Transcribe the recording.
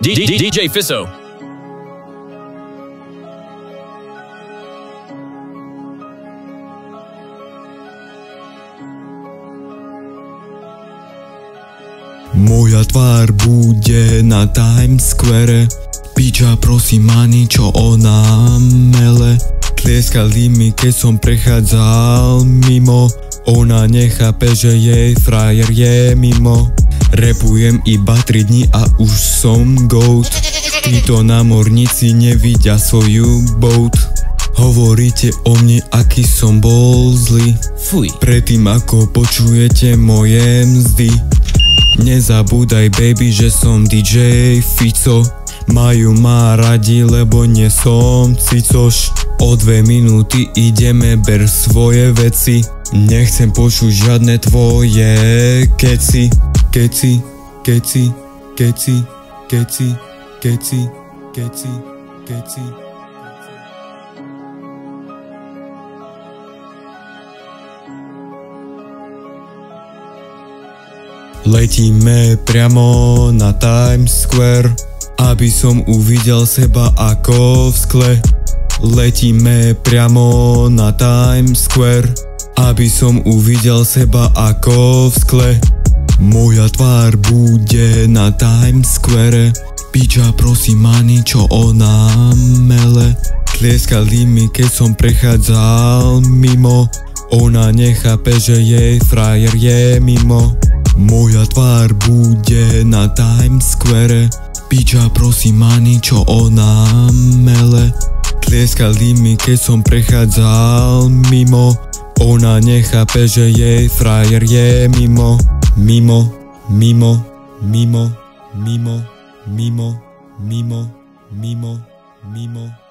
DJ Fiso. Moja tvár bude na Times Square. Piča prosím ma niečo ona mele. Tlieskali mi keď som prechádzal mimo. Ona nechápe, že jej frajer je mimo. Rapujem iba 3 dní a už som goat. Títo námorníci nevidia svoju boat. Hovoríte o mne, aký som bol zlý. Fuj. Predtým ako počujete moje mzdy. Nezabúdaj baby, že som DJ Fico. Majú ma radi, lebo nie som cicoš. O 2 minúty ideme, ber svoje veci. Nechcem počuť žiadne tvoje keci. Keci, keci, keci, keci, keci, keci, keci. Letíme priamo na Times Square, aby som uvidel seba ako v skle. Letíme priamo na Times Square, aby som uvidel seba ako v skle. Moja tvár bude na Times Square. Piča prosím ma niečo ona mele. Tlieskali mi keď som prechádzal mimo. Ona nechápe, že jej frajer je mimo. Moja tvár bude na Times Square. Piča prosím ma niečo ona mele. Tlieskali mi keď som prechádzal mimo. Ona nechápe, že jej frajer je mimo. Mimo, mimo, mimo, mimo, mimo, mimo, mimo, mimo.